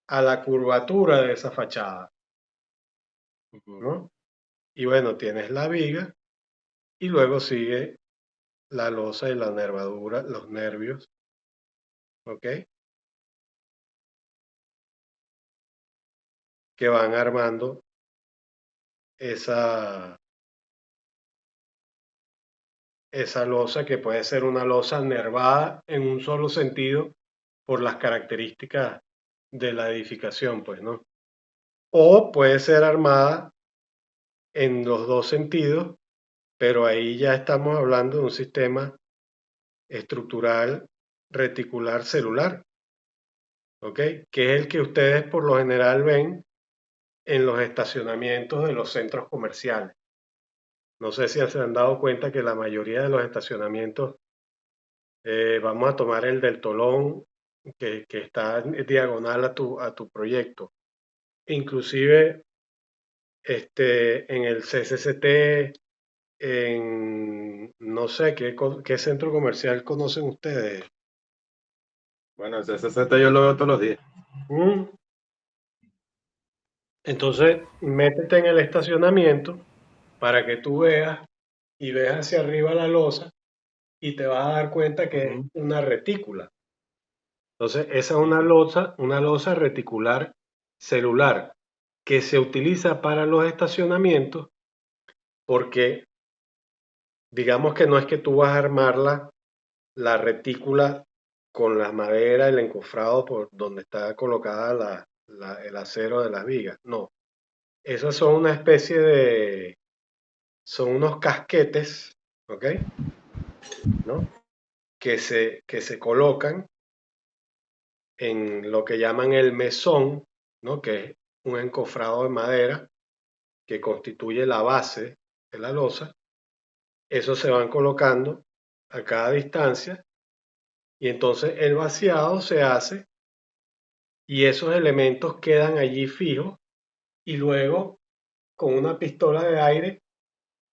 a la curvatura de esa fachada, ¿no? Y bueno, tienes la viga y luego sigue la losa y la nervadura, los nervios, ¿ok? Que van armando esa, esa losa que puede ser una losa nervada en un solo sentido por las características de la edificación, pues, ¿no? O puede ser armada en los dos sentidos, pero ahí ya estamos hablando de un sistema estructural reticular celular, ¿ok? Que es el que ustedes por lo general ven en los estacionamientos de los centros comerciales. No sé si se han dado cuenta que la mayoría de los estacionamientos, vamos a tomar el del Tolón, que está diagonal a tu proyecto. Inclusive en el CCCT, en no sé qué centro comercial conocen ustedes. Bueno, ese CCT yo lo veo todos los días. Mm, Entonces, métete en el estacionamiento para que tú veas y veas hacia arriba la losa y te vas a dar cuenta que es Ujú. una retícula. Entonces, esa es Sí, sí. una losa reticular celular que se utiliza para los estacionamientos porque digamos que no es que tú vas a armarla la retícula con la madera, el encofrado por donde está colocada el acero de las vigas. No, esas son una especie son unos casquetes, ¿ok? ¿No? Que se colocan en lo que llaman el mesón, ¿no? Que es un encofrado de madera que constituye la base de la losa. Esos se van colocando a cada distancia Y entonces el vaciado se hace y esos elementos quedan allí fijos y luego con una pistola de aire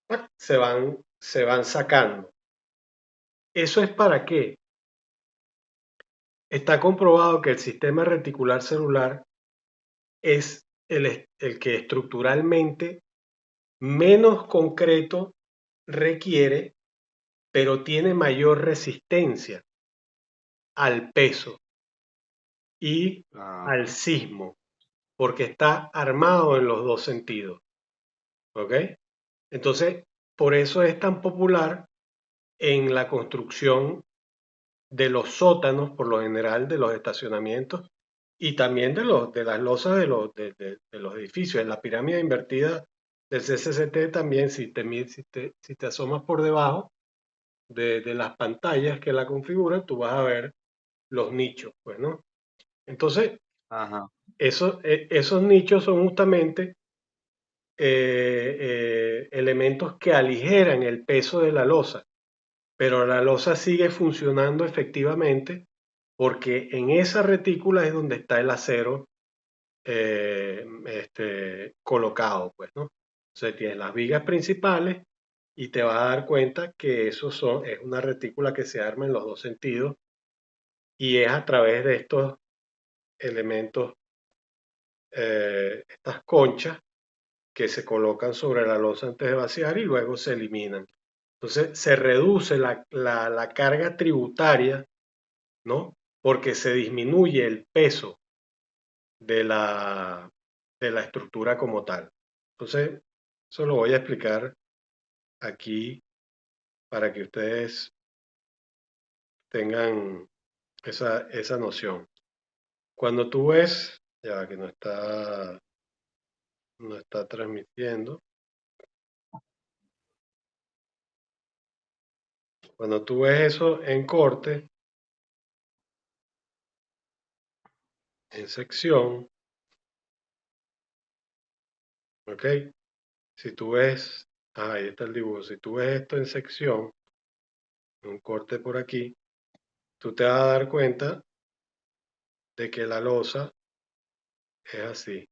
¡pac! Se van sacando. ¿Eso es para qué? Está comprobado que el sistema reticular celular es el que estructuralmente menos concreto requiere, pero tiene mayor resistencia al peso y al sismo, porque está armado en los dos sentidos. ¿Ok? Entonces, por eso es tan popular en la construcción de los sótanos, por lo general, de los estacionamientos y también de las losas de los edificios. En la pirámide invertida del CCCT también, si te asomas por debajo de las pantallas que la configuran, tú vas a ver los nichos, pues, ¿no? Entonces, Ajá. esos nichos son justamente elementos que aligeran el peso de la losa, pero la losa sigue funcionando efectivamente porque en esa retícula es donde está el acero colocado, pues, ¿no? O sea, tienes las vigas principales y te vas a dar cuenta que es una retícula que se arma en los dos sentidos y es a través de estos elementos, estas conchas que se colocan sobre la losa antes de vaciar y luego se eliminan. Entonces se reduce la carga tributaria, ¿no? Porque se disminuye el peso de la estructura como tal. Entonces, eso lo voy a explicar aquí para que ustedes tengan esa noción. Cuando tú ves, ya que no está transmitiendo, cuando tú ves eso en corte, en sección, ¿ok? Si tú ves, ahí está el dibujo, si tú ves esto en sección, un corte por aquí, tú te vas a dar cuenta de que la losa es así.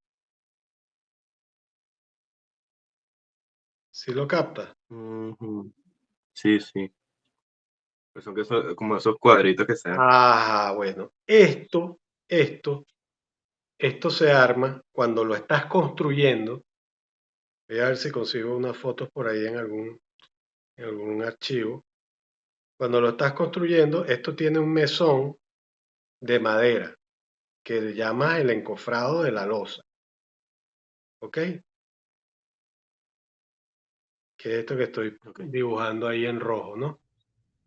¿Sí lo captas? Ujú. Sí, sí. Pues son como esos cuadritos que se dan. Ah, bueno, esto se arma cuando lo estás construyendo. Voy a ver si consigo unas fotos por ahí en algún archivo. Cuando lo estás construyendo, esto tiene un mesón de madera que le llamas el encofrado de la losa. ¿Ok? Que es esto que estoy dibujando ahí en rojo, ¿no?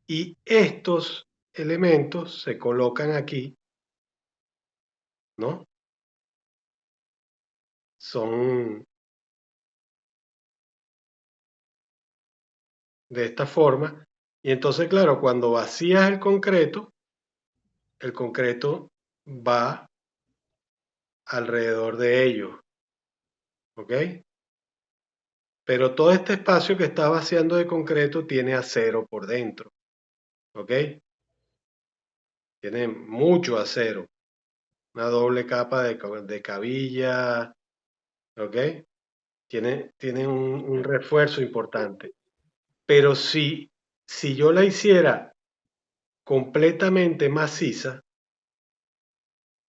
Y estos elementos se colocan aquí, ¿no? Son de esta forma. Y entonces, claro, cuando vacías el concreto va alrededor de ellos, ¿ok? Pero todo este espacio que está vaciando de concreto tiene acero por dentro, ¿ok? Tiene mucho acero, una doble capa de cabilla, ¿ok? Tiene un refuerzo importante. Pero si yo la hiciera completamente maciza,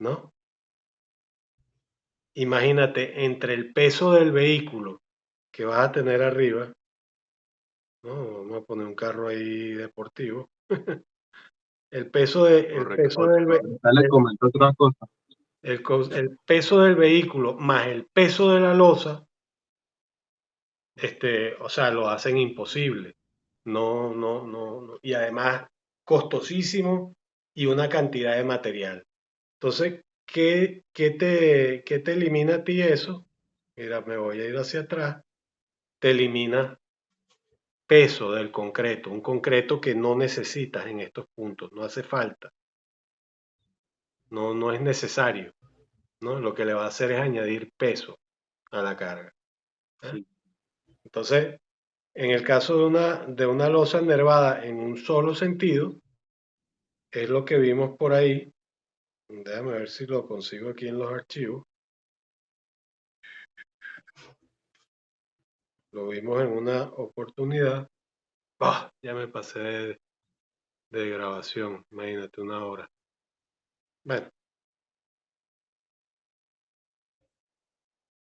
¿no? Imagínate, entre el peso del vehículo que vas a tener arriba, ¿no? Vamos a poner un carro ahí deportivo. El peso, el Correcto. peso del, ve- Ahorita le comento otra cosa. el peso del vehículo más el peso de la losa, o sea, lo hacen imposible. No, no, no, no. Y además costosísimo y una cantidad de material. Entonces, ¿qué te elimina a ti eso? Mira, me voy a ir hacia atrás. Te elimina peso del concreto, un concreto que no necesitas en estos puntos, no hace falta, no es necesario, ¿no? Lo que le va a hacer es añadir peso a la carga. ¿Eh? Sí. Entonces, en el caso de una losa nervada en un solo sentido, es lo que vimos por ahí. Déjame ver si lo consigo aquí en los archivos. Lo vimos en una oportunidad. ¡Ah! Ya me pasé de grabación, imagínate, 1 hora. Bueno,